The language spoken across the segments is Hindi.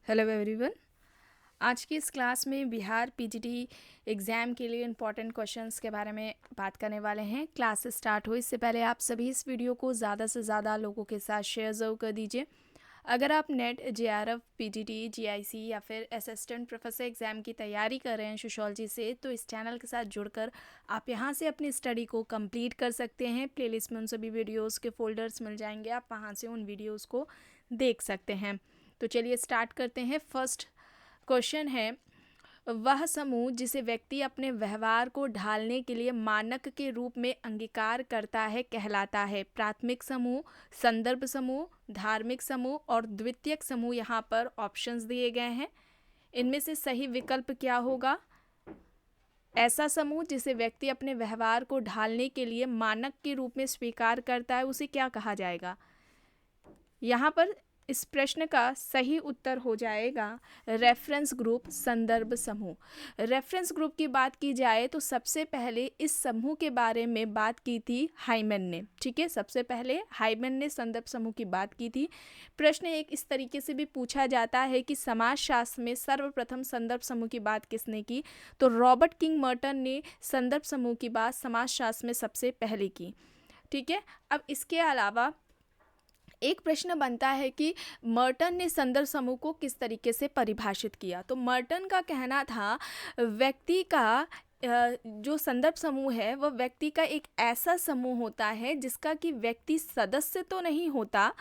Hello everyone. आज की इस क्लास में बिहार पीजीटी एग्ज़ाम के लिए इम्पॉर्टेंट क्वेश्चंस के बारे में बात करने वाले हैं। क्लास स्टार्ट हो इससे पहले आप सभी इस वीडियो को ज़्यादा से ज़्यादा लोगों के साथ शेयर ज़रूर कर दीजिए। अगर आप नेट जेआरएफ पीजीटी जीआईसी या फिर असिस्टेंट प्रोफेसर एग्ज़ाम की तैयारी कर रहे हैं सोशियोलॉजी से, तो इस चैनल के साथ जुड़कर आप यहाँ से अपनी स्टडी को कंप्लीट कर सकते हैं। प्लेलिस्ट में उन सभी वीडियोज़ के फोल्डर्स मिल जाएंगे, आप वहाँ से उन वीडियोज़ को देख सकते हैं। तो चलिए स्टार्ट करते हैं। फर्स्ट क्वेश्चन है, वह समूह जिसे व्यक्ति अपने व्यवहार को ढालने के लिए मानक के रूप में अंगीकार करता है कहलाता है। प्राथमिक समूह, संदर्भ समूह, धार्मिक समूह और द्वितीयक समूह यहाँ पर ऑप्शंस दिए गए हैं। इनमें से सही विकल्प क्या होगा? ऐसा समूह जिसे व्यक्ति अपने व्यवहार को ढालने के लिए मानक के रूप में स्वीकार करता है, उसे क्या कहा जाएगा? यहाँ पर इस प्रश्न का सही उत्तर हो जाएगा रेफरेंस ग्रुप, संदर्भ समूह। रेफरेंस ग्रुप की बात की जाए तो सबसे पहले इस समूह के बारे में बात की थी हाइमन ने। ठीक है, सबसे पहले हाइमन ने संदर्भ समूह की बात की थी। प्रश्न एक इस तरीके से भी पूछा जाता है कि समाजशास्त्र में सर्वप्रथम संदर्भ समूह की बात किसने की? तो रॉबर्ट किंग मर्टन ने संदर्भ समूह की बात समाजशास्त्र में सबसे पहले की। ठीक है, अब इसके अलावा एक प्रश्न बनता है कि मर्टन ने संदर्भ समूह को किस तरीके से परिभाषित किया। तो मर्टन का कहना था व्यक्ति का जो संदर्भ समूह है वह व्यक्ति का एक ऐसा समूह होता है जिसका कि व्यक्ति सदस्य तो नहीं होता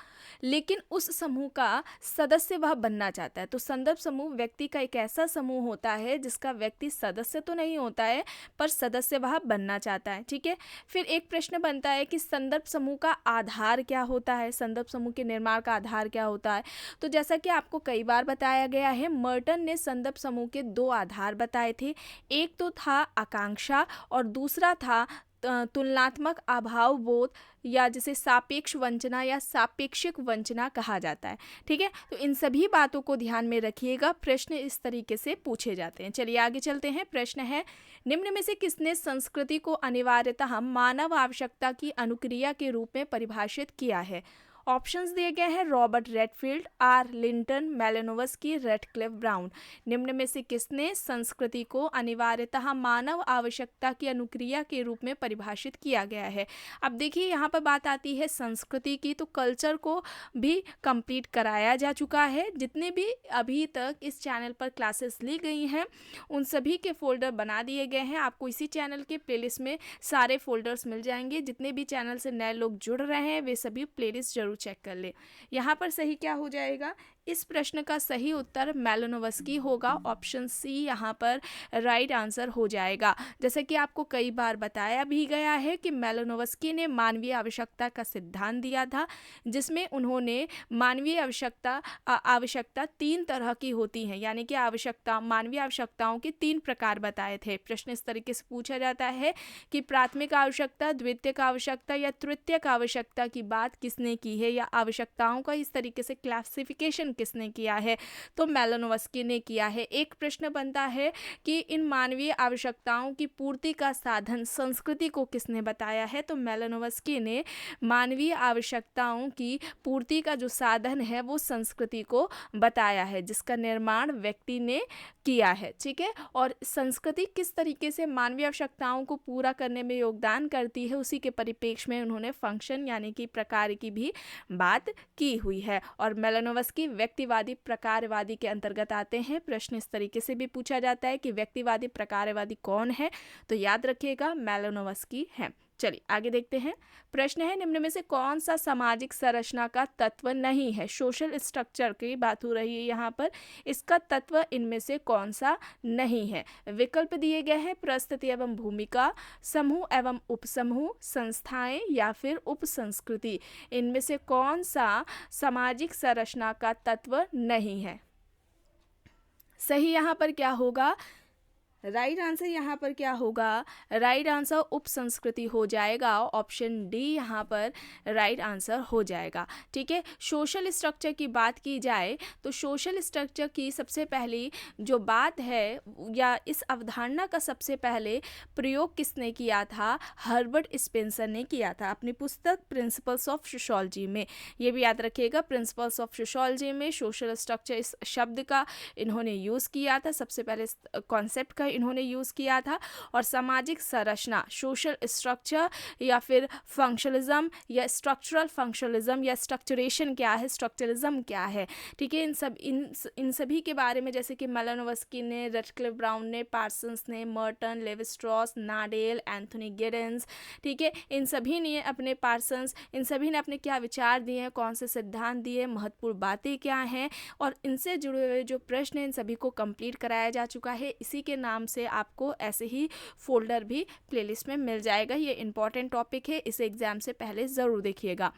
लेकिन उस समूह का सदस्य वह बनना चाहता है। तो संदर्भ समूह व्यक्ति का एक ऐसा समूह होता है जिसका व्यक्ति सदस्य तो नहीं होता है पर सदस्य वह बनना चाहता है। ठीक है, फिर एक प्रश्न बनता है कि संदर्भ समूह का आधार क्या होता है, संदर्भ समूह के निर्माण का आधार क्या होता है। तो जैसा कि आपको कई बार बताया गया है, मर्टन ने संदर्भ समूह के दो आधार बताए थे। एक तो था आकांक्षा और दूसरा था तुलनात्मक अभाव बोध, या जिसे सापेक्ष वंचना या सापेक्षिक वंचना कहा जाता है। ठीक है, तो इन सभी बातों को ध्यान में रखिएगा, प्रश्न इस तरीके से पूछे जाते हैं। चलिए आगे चलते हैं। प्रश्न है, निम्न में से किसने संस्कृति को अनिवार्यतः मानव आवश्यकता की अनुक्रिया के रूप में परिभाषित किया है? ऑप्शंस दिए गए हैं Robert Redfield, R Linton, Malinowski, Radcliffe Brown. निम्न में से किसने संस्कृति को अनिवार्यतः मानव आवश्यकता की अनुक्रिया के रूप में परिभाषित किया गया है? अब देखिए यहाँ पर बात आती है संस्कृति की, तो कल्चर को भी कंप्लीट कराया जा चुका है। जितने भी अभी तक इस चैनल पर क्लासेस ली गई हैं उन सभी के फोल्डर बना दिए गए हैं। आपको इसी चैनल के प्लेलिस्ट में सारे फोल्डर्स मिल जाएंगे। जितने भी चैनल से नए लोग जुड़ रहे हैं वे सभी प्लेलिस्ट जरूर चेक कर ले। यहाँ पर सही क्या हो जाएगा? इस प्रश्न का सही उत्तर मेलानोव्स्की होगा। ऑप्शन सी यहाँ पर राइट आंसर हो जाएगा। जैसे कि आपको कई बार बताया भी गया है कि मेलानोव्स्की ने मानवीय आवश्यकता का सिद्धांत दिया था, जिसमें उन्होंने मानवीय आवश्यकता तीन तरह की होती हैं, यानी कि मानवीय आवश्यकताओं के तीन प्रकार बताए थे। प्रश्न इस तरीके से पूछा जाता है कि प्राथमिक आवश्यकता, द्वितीयक आवश्यकता या तृतीयक आवश्यकता की बात किसने की है, या आवश्यकताओं का इस तरीके से क्लासिफिकेशन किसने किया है? तो मेलानोव्स्की ने किया है। एक प्रश्न बनता है कि इन मानवीय आवश्यकताओं की पूर्ति का साधन संस्कृति को किसने बताया है? तो मेलानोव्स्की ने मानवीय आवश्यकताओं की पूर्ति का जो साधन है वो संस्कृति को बताया है, जिसका निर्माण व्यक्ति ने किया है। ठीक है, और संस्कृति किस तरीके से मानवीय आवश्यकताओं को पूरा करने में योगदान करती है उसी के परिप्रेक्ष्य में उन्होंने फंक्शन यानी कि प्रकार की भी बात की हुई है। और मेलानोव्स्की व्यक्तिवादी प्रकारवादी के अंतर्गत आते हैं। प्रश्न इस तरीके से भी पूछा जाता है कि व्यक्तिवादी प्रकारवादी कौन है? तो याद रखिएगा मेलानोव्स्की है। चलिए आगे देखते हैं। प्रश्न है, निम्न में से कौन सा सामाजिक संरचना का तत्व नहीं है? सोशल स्ट्रक्चर की बात हो रही है यहाँ पर। इसका तत्व इनमें से कौन सा नहीं है? विकल्प दिए गए हैं परिस्थिति एवं भूमिका, समूह एवं उपसमूह, संस्थाएं या फिर उपसंस्कृति। इनमें से कौन सा सामाजिक संरचना का तत्व नहीं है? सही यहाँ पर क्या होगा? राइट आंसर यहाँ पर क्या होगा? राइट आंसर उप संस्कृति हो जाएगा। ऑप्शन डी यहाँ पर राइट आंसर हो जाएगा। ठीक है, सोशल स्ट्रक्चर की बात की जाए तो सोशल स्ट्रक्चर की सबसे पहली जो बात है या इस अवधारणा का सबसे पहले प्रयोग किसने किया था? हर्बर्ट स्पेंसर ने किया था अपनी पुस्तक प्रिंसिपल्स ऑफ सोशोलॉजी में। ये भी याद रखिएगा, प्रिंसिपल्स ऑफ सोशोलॉजी में सोशल स्ट्रक्चर इस शब्द का इन्होंने यूज़ किया था, सबसे पहले कॉन्सेप्ट का इन्होंने यूज़ किया था। और सामाजिक संरचना, सोशल स्ट्रक्चर या फिर फंक्शनलिज्म या स्ट्रक्चरल फंक्शनलिज्म या स्ट्रक्चरेशन क्या है, स्ट्रक्चरलिज्म क्या है, ठीक है, इन सभी के बारे में जैसे कि मेलानोव्स्की ने, रटक्लिफ ब्राउन ने, पार्सन्स ने, मर्टन, लेवी-स्ट्रॉस, नाडेल, एंथोनी गिडेंस, ठीक है, इन सभी ने अपने क्या विचार दिए हैं, कौन से सिद्धांत दिए, महत्वपूर्ण बातें क्या हैं, और इनसे जुड़े हुए जो प्रश्न हैं इन सभी को कंप्लीट कराया जा चुका है। इसी के नाम से आपको ऐसे ही फोल्डर भी प्लेलिस्ट में मिल जाएगा। ये इंपॉर्टेंट टॉपिक है, इसे एग्जाम से पहले ज़रूर देखिएगा।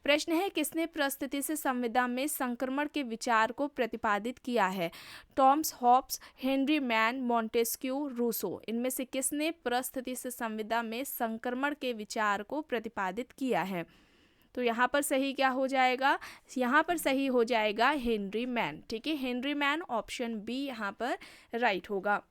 प्रश्न है, किसने परिस्थिति से संविदा में संक्रमण के विचार को प्रतिपादित किया है? Thomas Hobbes, Henry Maine, Montesquieu, Rousseau. इनमें से किसने परिस्थिति से संविदा में संक्रमण के विचार को प्रतिपादित किया है? तो यहाँ पर सही क्या हो जाएगा? यहाँ पर सही हो जाएगा हेनरी मैन। ठीक है, हेनरी मैन, ऑप्शन बी यहाँ पर राइट होगा।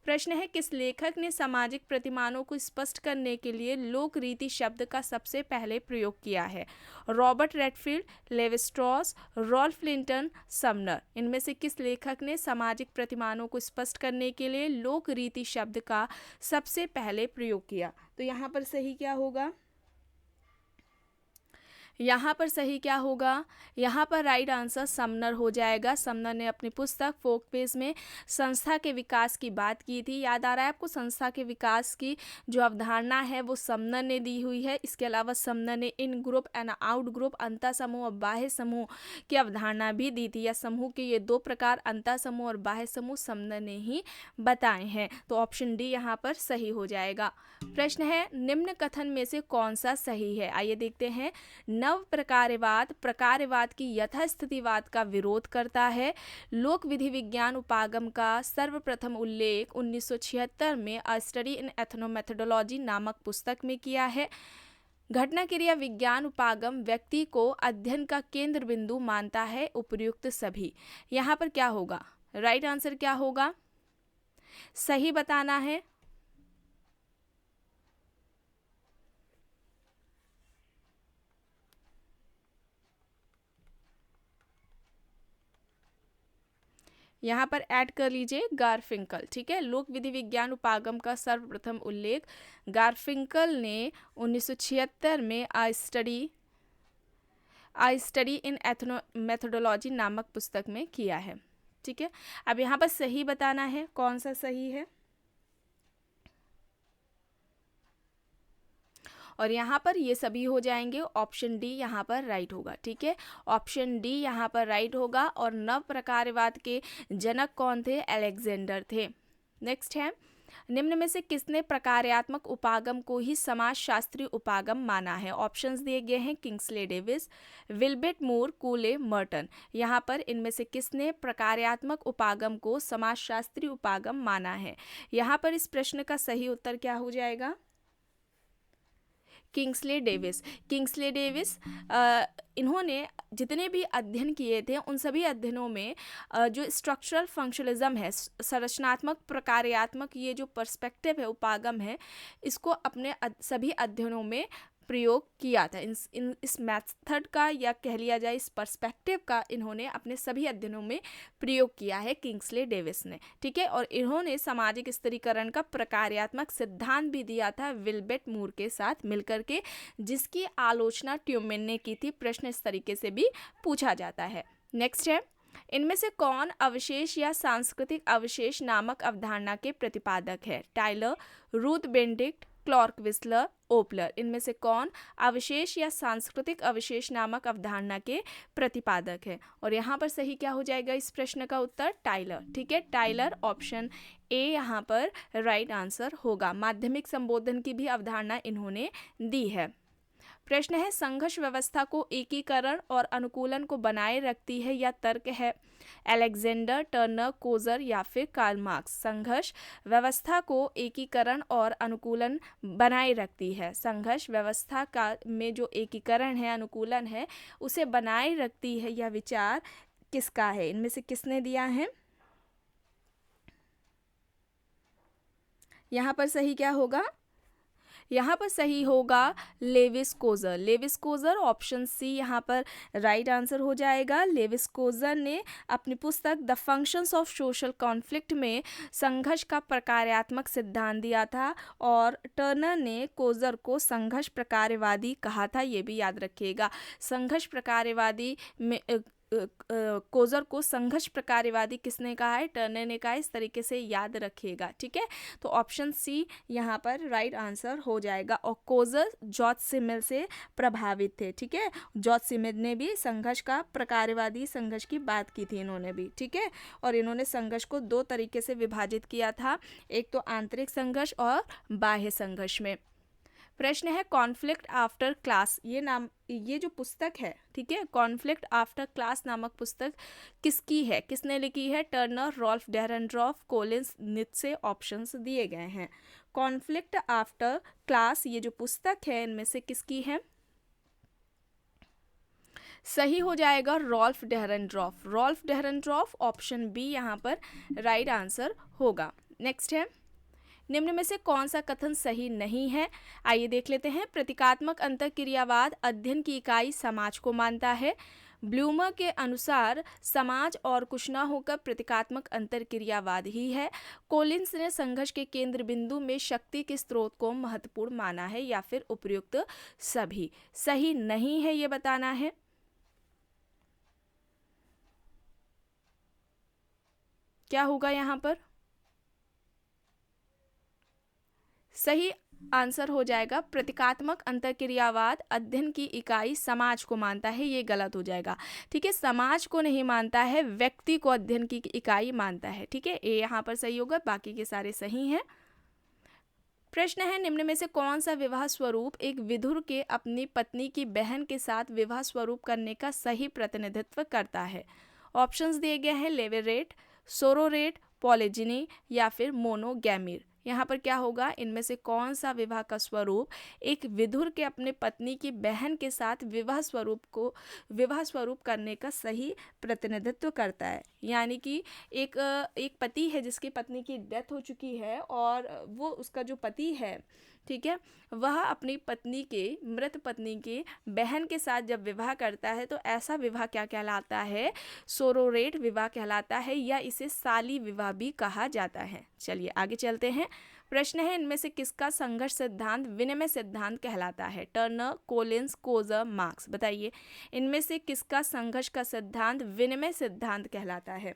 प्रश्न है, किस लेखक ने सामाजिक प्रतिमानों को स्पष्ट करने के लिए लोक रीति शब्द का सबसे पहले प्रयोग किया है? Robert Redfield, Levi-Strauss, Ralph Linton, Sumner. इनमें से किस लेखक ने सामाजिक प्रतिमानों को स्पष्ट करने के लिए लोक रीति शब्द का सबसे पहले प्रयोग किया? तो यहाँ पर सही क्या होगा? यहाँ पर सही क्या होगा? यहाँ पर राइट आंसर समनर हो जाएगा। समनर ने अपनी पुस्तक फोक पेज में संस्था के विकास की बात की थी। याद आ रहा है आपको? संस्था के विकास की जो अवधारणा है वो समनर ने दी हुई है। इसके अलावा समनर ने इन ग्रुप एंड आउट ग्रुप, अंतः समूह और बाह्य समूह की अवधारणा भी दी थी, या समूह के ये दो प्रकार अंतः समूह और बाह्य समूह समनर ने ही बताए हैं। तो ऑप्शन डी यहाँ पर सही हो जाएगा। प्रश्न है, निम्न कथन में से कौन सा सही है? आइए देखते हैं। नव प्रकारवाद प्रकारवाद की यथास्थितिवाद का विरोध करता है। लोक विधि विज्ञान उपागम का सर्वप्रथम उल्लेख 1976 में अ स्टडी इन एथनोमेथोडोलॉजी नामक पुस्तक में किया है। घटना क्रिया विज्ञान उपागम व्यक्ति को अध्ययन का केंद्र बिंदु मानता है। उपर्युक्त सभी। यहाँ पर क्या होगा? राइट आंसर क्या होगा? सही बताना है। यहाँ पर ऐड कर लीजिए गारफिंकल। ठीक है, लोक विधि विज्ञान उपागम का सर्वप्रथम उल्लेख गारफिंकल ने 1976 में आई स्टडी इन एथनोमेथोडोलॉजी नामक पुस्तक में किया है। ठीक है, अब यहाँ पर सही बताना है, कौन सा सही है। और यहाँ पर ये सभी हो जाएंगे। ऑप्शन डी यहाँ पर राइट होगा। ठीक है, ऑप्शन डी यहाँ पर राइट होगा। और नव प्रकारवाद के जनक कौन थे? अलेक्जेंडर थे। नेक्स्ट है, निम्न में से किसने प्रकार्यात्मक उपागम को ही समाजशास्त्रीय उपागम माना है? ऑप्शंस दिए गए हैं, किंग्सले डेविस, विल्बर्ट मूर, कूले, मर्टन। यहाँ पर इनमें से किसने प्रकार्यात्मक उपागम को समाजशास्त्रीय उपागम माना है? यहाँ पर इस प्रश्न का सही उत्तर क्या हो जाएगा? Kingsley Davis. किंग्सले डेविस इन्होंने जितने भी अध्ययन किए थे उन सभी अध्ययनों में जो स्ट्रक्चरल फंक्शनलिज्म है, संरचनात्मक प्रकार्यात्मक ये जो पर्सपेक्टिव है, उपागम है, इसको अपने सभी अध्ययनों में प्रयोग किया था। इस मेथड का, या कह लिया जाए इस पर्सपेक्टिव का, इन्होंने अपने सभी अध्ययनों में प्रयोग किया है किंग्सले डेविस ने। ठीक है, और इन्होंने सामाजिक स्थिरीकरण का प्रकार्यात्मक सिद्धांत भी दिया था विल्बर्ट मूर के साथ मिलकर के, जिसकी आलोचना ट्यूमेन ने की थी। प्रश्न इस तरीके से भी पूछा जाता है। नेक्स्ट है, इनमें से कौन अवशेष या सांस्कृतिक अवशेष नामक अवधारणा के प्रतिपादक है? Tylor, Ruth Benedict, Clark Wissler, Opler. इनमें से कौन अवशेष या सांस्कृतिक अवशेष नामक अवधारणा के प्रतिपादक है? और यहाँ पर सही क्या हो जाएगा इस प्रश्न का उत्तर? टाइलर। ठीक है, टाइलर, ऑप्शन ए यहाँ पर राइट आंसर होगा। माध्यमिक संबोधन की भी अवधारणा इन्होंने दी है। प्रश्न है संघर्ष व्यवस्था को एकीकरण और अनुकूलन को बनाए रखती है या तर्क है? अलेक्जेंडर, टर्नर, कोजर या फिर कार्ल मार्क्स। संघर्ष व्यवस्था को एकीकरण और अनुकूलन बनाए रखती है। संघर्ष व्यवस्था का में जो एकीकरण है, अनुकूलन है, उसे बनाए रखती है, यह विचार किसका है? इनमें से किसने दिया है? यहाँ पर सही क्या होगा? यहाँ पर सही होगा Lewis Coser. Lewis Coser, option C यहाँ पर राइट आंसर हो जाएगा। लेविस कोजर ने अपनी पुस्तक the functions of social conflict में संघर्ष का प्रकार्यात्मक सिद्धांत दिया था और टर्नर ने कोजर को संघर्ष प्रकार्यवादी कहा था। ये भी याद रखिएगा। संघर्ष प्रकार्यवादी में कोजर को संघर्ष प्रकार्यवादी किसने कहा है? टर्नर ने कहा है। इस तरीके से याद रखिएगा, ठीक है। तो ऑप्शन सी यहाँ पर राइट आंसर हो जाएगा। और कोजर जॉर्ज सिमेल से प्रभावित थे, ठीक है। जॉर्ज सिमेल ने भी संघर्ष का प्रकार्यवादी संघर्ष की बात की थी इन्होंने भी, ठीक है। और इन्होंने संघर्ष को दो तरीके से विभाजित किया था, एक तो आंतरिक संघर्ष और बाह्य संघर्ष में। प्रश्न है कॉन्फ्लिक्ट आफ्टर क्लास, ये जो पुस्तक है, ठीक है, कॉन्फ्लिक्ट आफ्टर क्लास नामक पुस्तक किसकी है? किसने लिखी है? Turner, Ralf Dahrendorf, Collins, Nietzsche. Options दिए गए हैं। कॉन्फ्लिक्ट आफ्टर क्लास ये जो पुस्तक है, इनमें से किसकी है? सही हो जाएगा रॉल्फ डेहरेनड्रॉफ। रॉल्फ डेहरेनड्रॉफ, ऑप्शन बी यहाँ पर राइट आंसर होगा। नेक्स्ट है निम्न में से कौन सा कथन सही नहीं है? आइए देख लेते हैं। प्रतीकात्मक अंतःक्रियावाद अध्ययन की इकाई समाज को मानता है। ब्लूमर के अनुसार समाज और कुछ न होकर प्रतीकात्मक अंतर्क्रियावाद ही है। कोलिंस ने संघर्ष के केंद्र बिंदु में शक्ति के स्रोत को महत्वपूर्ण माना है, या फिर उपयुक्त सभी। सही नहीं है ये बताना है। क्या होगा यहाँ पर? सही आंसर हो जाएगा प्रतीकात्मक अंतःक्रियावाद अध्ययन की इकाई समाज को मानता है। ये गलत हो जाएगा, ठीक है। समाज को नहीं मानता है, व्यक्ति को अध्ययन की इकाई मानता है, ठीक है। ये यहाँ पर सही होगा, बाकी के सारे सही हैं। प्रश्न है निम्न में से कौन सा विवाह स्वरूप एक विधुर के अपनी पत्नी की बहन के साथ विवाह स्वरूप करने का सही प्रतिनिधित्व करता है? ऑप्शंस दिए गए हैं लेवेरेट, सोरोरेट, पॉलीजिनी या फिर मोनोगैमीर। यहाँ पर क्या होगा? इनमें से कौन सा विवाह का स्वरूप एक विधुर के अपने पत्नी की बहन के साथ विवाह स्वरूप करने का सही प्रतिनिधित्व करता है? यानी कि एक पति है जिसकी पत्नी की डेथ हो चुकी है और वो उसका जो पति है, ठीक है, वह अपनी मृत पत्नी के बहन के साथ जब विवाह करता है तो ऐसा विवाह क्या कहलाता है? सोरोरेट विवाह कहलाता है, या इसे साली विवाह भी कहा जाता है। चलिए आगे चलते हैं। प्रश्न है इनमें से किसका संघर्ष सिद्धांत विनिमय सिद्धांत कहलाता है? Turner, Collins, Coser, marks. बताइए इनमें से किसका संघर्ष का सिद्धांत विनिमय सिद्धांत कहलाता है?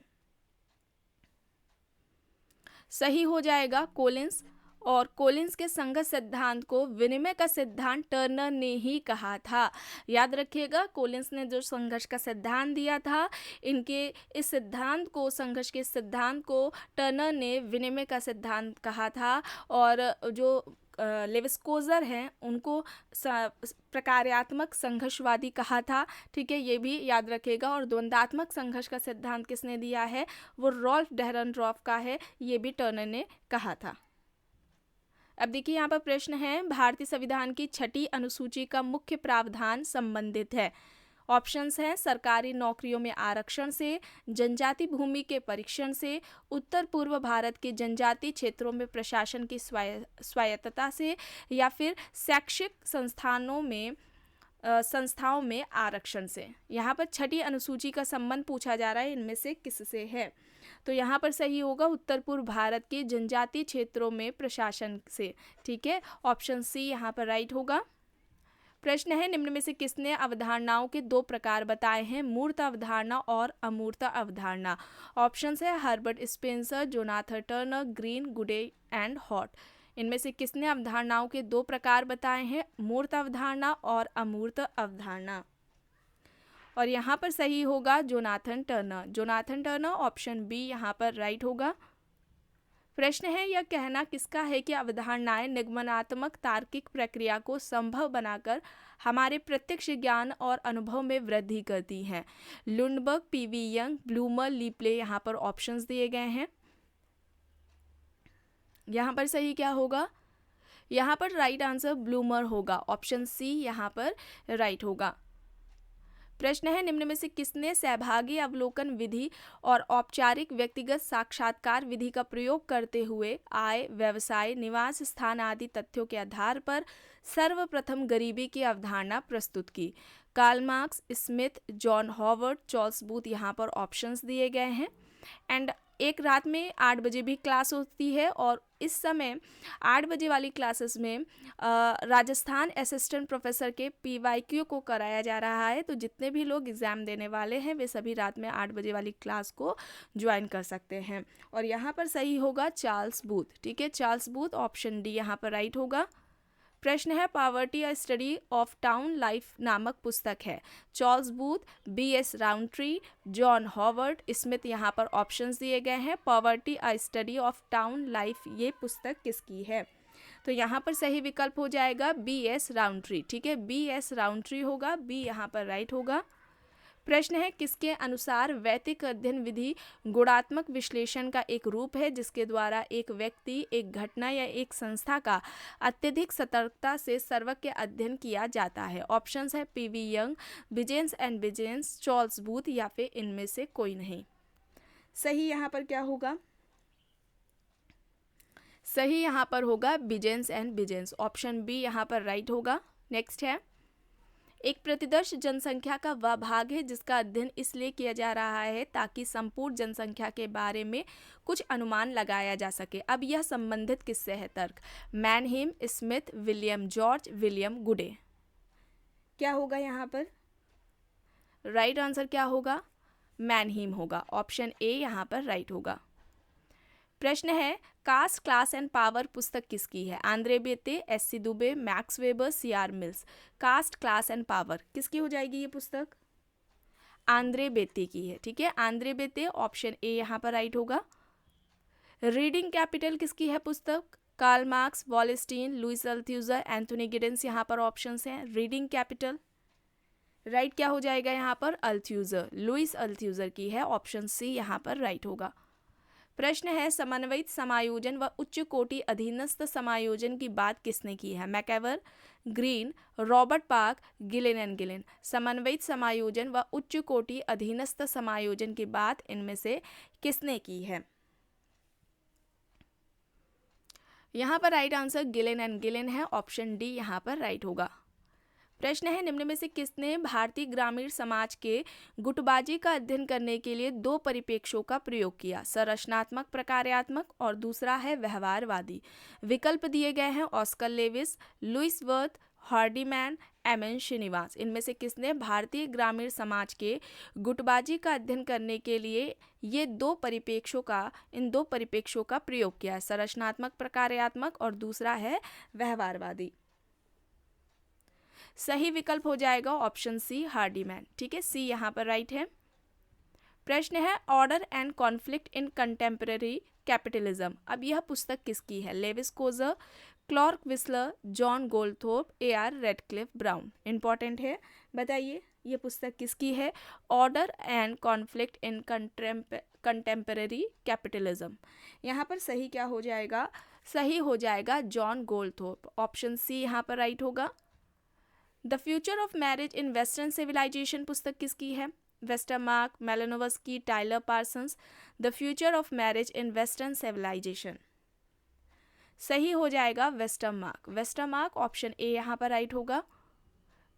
सही हो जाएगा कोलिंस। और कोलिंस के संघर्ष सिद्धांत को विनिमय का सिद्धांत टर्नर ने ही कहा था। याद रखिएगा, कोलिंस ने जो संघर्ष का सिद्धांत दिया था, इनके इस सिद्धांत को, संघर्ष के सिद्धांत को टर्नर ने विनिमय का सिद्धांत कहा था। और जो लेविस कोजर हैं उनको प्रकार्यात्मक संघर्षवादी कहा था, ठीक है, ये भी याद रखेगा। और द्वंद्वात्मक संघर्ष का सिद्धांत किसने दिया है? वो रॉल्फ डेहरेनड्रॉफ का है, ये भी टर्नर ने कहा था। अब देखिए यहाँ पर प्रश्न है भारतीय संविधान की 6ठी अनुसूची का मुख्य प्रावधान संबंधित है। ऑप्शंस हैं सरकारी नौकरियों में आरक्षण से, जनजाति भूमि के परीक्षण से, उत्तर पूर्व भारत के जनजातीय क्षेत्रों में प्रशासन की स्वायत्तता से, या फिर शैक्षिक संस्थाओं में आरक्षण से। यहाँ पर 6ठी अनुसूची का संबंध पूछा जा रहा है, इनमें से किससे है? तो यहाँ पर सही होगा उत्तर पूर्व भारत के जनजातीय क्षेत्रों में प्रशासन से, ठीक है। ऑप्शन सी यहाँ पर राइट होगा। प्रश्न है निम्न में से किसने अवधारणाओं के 2 प्रकार बताए हैं? मूर्त अवधारणा और अमूर्त अवधारणा। ऑप्शंस है Herbert Spencer, Jonathan Turner, green, गुडे एंड हॉट। इनमें से किसने अवधारणाओं के 2 प्रकार बताए हैं? मूर्त अवधारणा और अमूर्त अवधारणा। और यहाँ पर सही होगा Jonathan Turner. Jonathan Turner, option B यहाँ पर राइट होगा। प्रश्न है, यह कहना किसका है कि अवधारणाएं निगमनात्मक तार्किक प्रक्रिया को संभव बनाकर हमारे प्रत्यक्ष ज्ञान और अनुभव में वृद्धि करती हैं? Lundberg, PV Young, Blumer, Le Play. यहाँ पर ऑप्शंस दिए गए हैं। यहाँ पर सही क्या होगा? यहाँ पर राइट आंसर ब्लूमर होगा। ऑप्शन सी यहाँ पर राइट होगा। प्रश्न है, निम्न में से किसने सहभागी अवलोकन विधि और औपचारिक व्यक्तिगत साक्षात्कार विधि का प्रयोग करते हुए आय, व्यवसाय, निवास स्थान आदि तथ्यों के आधार पर सर्वप्रथम गरीबी की अवधारणा प्रस्तुत की? Karl Marx, Smith, John Howard, Charles Booth. यहाँ पर ऑप्शंस दिए गए हैं। एंड एक रात में 8 बजे भी क्लास होती है और इस समय 8 बजे वाली क्लासेस में राजस्थान असिस्टेंट प्रोफेसर के PYQ को कराया जा रहा है। तो जितने भी लोग एग्ज़ाम देने वाले हैं वे सभी रात में 8 बजे वाली क्लास को ज्वाइन कर सकते हैं। और यहाँ पर सही होगा चार्ल्स बूथ। ठीक है, चार्ल्स बूथ। ऑप्शन डी यहाँ पर राइट होगा। प्रश्न है, poverty a study of town life नामक पुस्तक है Charles Booth, BS Rowntree, John Howard, Smith. यहाँ पर ऑप्शंस दिए गए हैं। Poverty a study of town life ये पुस्तक किसकी है? तो यहाँ पर सही विकल्प हो जाएगा BS राउंडट्री। ठीक है, BS राउंडट्री होगा। बी यहाँ पर राइट होगा। प्रश्न है, किसके अनुसार वैदिक अध्ययन विधि गुणात्मक विश्लेषण का एक रूप है जिसके द्वारा एक व्यक्ति, एक घटना या एक संस्था का अत्यधिक सतर्कता से सर्वज्ञ अध्ययन किया जाता है? ऑप्शंस है PV Young, Wiggins and Wiggins, Charles Booth या फिर इनमें से कोई नहीं। सही यहाँ पर क्या होगा? सही यहाँ पर होगा विजेंस एंड विजेंस। ऑप्शन बी यहाँ पर राइट होगा। नेक्स्ट है, एक प्रतिदर्श जनसंख्या का वह भाग है जिसका अध्ययन इसलिए किया जा रहा है ताकि संपूर्ण जनसंख्या के बारे में कुछ अनुमान लगाया जा सके। अब यह संबंधित किससे है? तर्क। मैनहीम, स्मिथ, विलियम जॉर्ज, विलियम गुडे। क्या होगा यहाँ पर? राइट आंसर क्या होगा? मैनहीम होगा। ऑप्शन ए यहाँ पर राइट होगा। प्रश्न है, कास्ट, क्लास एंड पावर पुस्तक किसकी है? Andre Beteille, SC Dube, Max Weber, CR Mills. Caste, class and power किसकी हो जाएगी ये पुस्तक? आंद्रे बेते की है। ठीक है, आंद्रे बेते। ऑप्शन ए यहाँ पर राइट होगा। रीडिंग कैपिटल किसकी है पुस्तक? Karl Marx, Wallerstein, Louis Althusser, Anthony Giddens. यहाँ पर ऑप्शंस हैं। रीडिंग कैपिटल राइट क्या हो जाएगा यहाँ पर? अल्थ्यूजर, लुइस अल्थ्यूजर की है। ऑप्शन सी यहाँ पर राइट होगा। प्रश्न है, समन्वित समायोजन व उच्च कोटि अधीनस्थ समायोजन की बात किसने की है? मैकएवर, green, Robert park, Ghislaine and Ghislaine. समन्वित समायोजन व उच्च कोटि अधीनस्थ समायोजन की बात इनमें से किसने की है? यहाँ पर right answer Ghislaine and Ghislaine है। ऑप्शन डी यहाँ पर राइट होगा। प्रश्न है, निम्न में से किसने भारतीय ग्रामीण समाज के गुटबाजी का अध्ययन करने के लिए 2 परिप्रेक्ष्यों का प्रयोग किया? संरचनात्मक, प्रकार्यात्मक और दूसरा है व्यवहारवादी। विकल्प दिए गए हैं Oscar Lewis, Louis Wirth, Hardiman, MN Srinivas. इनमें से किसने भारतीय ग्रामीण समाज के गुटबाजी का अध्ययन करने के लिए ये 2 परिप्रेक्ष्यों का प्रयोग किया है? संरचनात्मक, प्रकार्यात्मक और दूसरा है व्यवहारवादी। सही विकल्प हो जाएगा ऑप्शन सी, हार्डीमैन। ठीक है, सी यहाँ पर राइट है। प्रश्न है, order and conflict in contemporary capitalism. अब यह पुस्तक किसकी है? Lewis Coser, Clark Wissler, John Goldthorpe, AR Radcliffe Brown. Important है, बताइए ये पुस्तक किसकी है? Order and conflict in contemporary capitalism. यहाँ पर सही क्या हो जाएगा? सही हो जाएगा जॉन गोल्डथोर्प। ऑप्शन सी यहाँ पर राइट होगा। The future of marriage in western civilisation पुस्तक किसकी है? Westermarck, Malinowski, Tyler Parsons. The future of marriage in western civilisation सही हो जाएगा वेस्टरमार्क। वेस्टरमार्क। ऑप्शन ए यहाँ पर राइट होगा।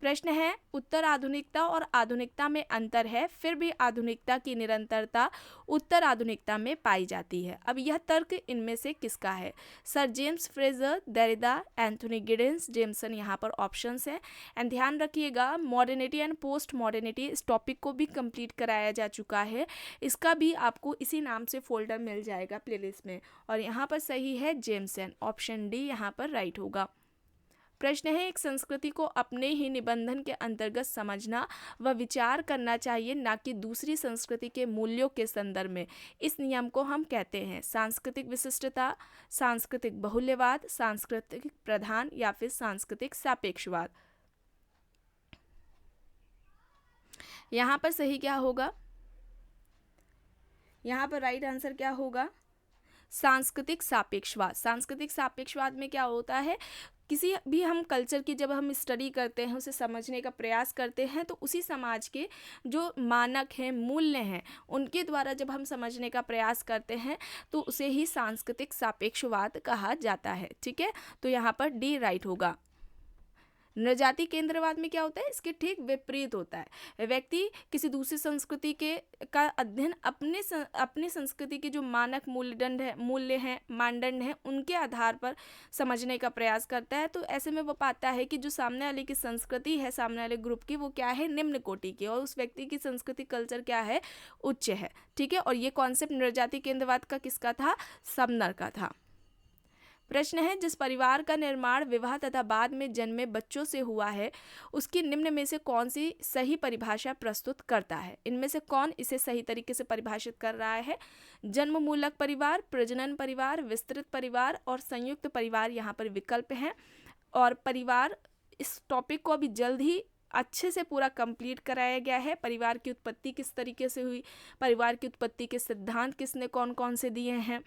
प्रश्न है, उत्तर आधुनिकता और आधुनिकता में अंतर है, फिर भी आधुनिकता की निरंतरता उत्तर आधुनिकता में पाई जाती है। अब यह तर्क इनमें से किसका है? Sir James Frazer, Derrida, Anthony Giddens, Jameson. यहाँ पर ऑप्शंस हैं। एंड ध्यान रखिएगा, मॉडर्निटी एंड पोस्ट मॉडर्निटी इस टॉपिक को भी कंप्लीट कराया जा चुका है। इसका भी आपको इसी नाम से फोल्डर मिल जाएगा प्लेलिस्ट में। और यहाँ पर सही है जेमसन। ऑप्शन डी यहाँ पर राइट होगा। प्रश्न है, एक संस्कृति को अपने ही निबंधन के अंतर्गत समझना व विचार करना चाहिए, ना कि दूसरी संस्कृति के मूल्यों के संदर्भ में। इस नियम को हम कहते हैं सांस्कृतिक विशिष्टता, सांस्कृतिक बहुल्यवाद, सांस्कृतिक प्रधान या फिर सांस्कृतिक सापेक्षवाद। यहाँ पर सही क्या होगा? यहाँ पर राइट आंसर क्या होगा? सांस्कृतिक सापेक्षवाद। सांस्कृतिक सापेक्षवाद में क्या होता है, किसी भी हम कल्चर की जब हम स्टडी करते हैं, उसे समझने का प्रयास करते हैं, तो उसी समाज के जो मानक हैं, मूल्य हैं, उनके द्वारा जब हम समझने का प्रयास करते हैं तो उसे ही सांस्कृतिक सापेक्षवाद कहा जाता है। ठीक है, तो यहाँ पर डी राइट होगा। नृजाति केंद्रवाद में क्या होता है, इसके ठीक विपरीत होता है। व्यक्ति किसी दूसरी संस्कृति के का अध्ययन अपनी संस्कृति के जो मानक मूल्य हैं, मानदंड हैं, उनके आधार पर समझने का प्रयास करता है। तो ऐसे में वो पाता है कि जो सामने वाले की संस्कृति है, सामने वाले ग्रुप की, वो क्या है, निम्न कोटि की, और उस व्यक्ति की संस्कृति कल्चर क्या है, उच्च है। ठीक है, और ये कॉन्सेप्ट नृजाति केंद्रवाद का किसका था? समनर का था। प्रश्न है, जिस परिवार का निर्माण विवाह तथा बाद में जन्मे बच्चों से हुआ है, उसकी निम्न में से कौन सी सही परिभाषा प्रस्तुत करता है? इनमें से कौन इसे सही तरीके से परिभाषित कर रहा है? जन्म मूलक परिवार, प्रजनन परिवार, विस्तृत परिवार और संयुक्त परिवार यहाँ पर विकल्प हैं। और परिवार, इस टॉपिक को अभी जल्द ही अच्छे से पूरा कंप्लीट कराया गया है। परिवार की उत्पत्ति किस तरीके से हुई, परिवार की उत्पत्ति के सिद्धांत किसने कौन कौन से दिए हैं,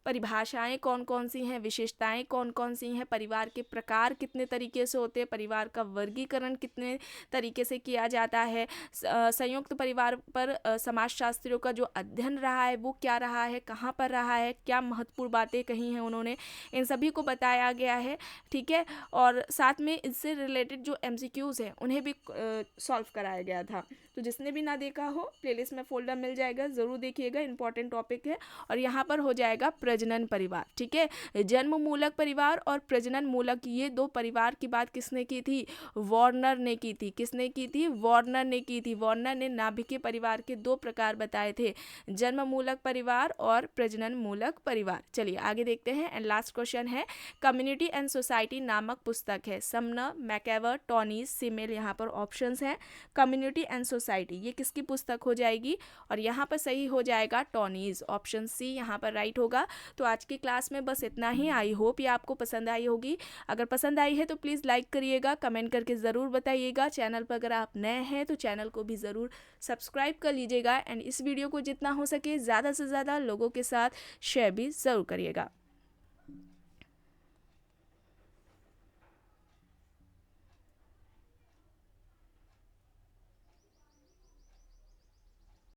परिभाषाएं कौन कौन सी हैं, विशेषताएं कौन कौन सी हैं, परिवार के प्रकार कितने तरीके से होते हैं, परिवार का वर्गीकरण कितने तरीके से किया जाता है, संयुक्त परिवार पर समाजशास्त्रियों का जो अध्ययन रहा है वो क्या रहा है, कहाँ पर रहा है, क्या महत्वपूर्ण बातें कही हैं उन्होंने, इन सभी को बताया गया है। ठीक है, और साथ में इससे रिलेटेड जो MCQs हैं उन्हें भी सॉल्व कराया गया था। तो जिसने भी ना देखा हो, प्लेलिस्ट में फोल्डर मिल जाएगा, ज़रूर देखिएगा, इंपॉर्टेंट टॉपिक है। और यहाँ पर हो जाएगा प्रजनन परिवार। ठीक है, जन्म मूलक परिवार और प्रजनन मूलक, ये दो परिवार की बात किसने की थी? वार्नर ने की थी। किसने की थी? वार्नर ने की थी। वार्नर ने नाभिकीय परिवार के दो प्रकार बताए थे, जन्म मूलक परिवार और प्रजनन मूलक परिवार। चलिए आगे देखते हैं। एंड लास्ट क्वेश्चन है, कम्युनिटी एंड सोसाइटी नामक पुस्तक है, समनर, मैकएवर, टॉनीज, सिमेल, यहाँ पर ऑप्शंस हैं। कम्युनिटी एंड सोसाइटी ये किसकी पुस्तक हो जाएगी? और यहाँ पर सही हो जाएगा टॉनीज, ऑप्शन सी यहाँ पर राइट होगा। तो आज की क्लास में बस इतना ही। आई होप ये आपको पसंद आई होगी। अगर पसंद आई है तो प्लीज़ लाइक करिएगा, कमेंट करके ज़रूर बताइएगा। चैनल पर अगर आप नए हैं तो चैनल को भी ज़रूर सब्सक्राइब कर लीजिएगा। एंड इस वीडियो को जितना हो सके ज़्यादा से ज़्यादा लोगों के साथ शेयर भी ज़रूर करिएगा।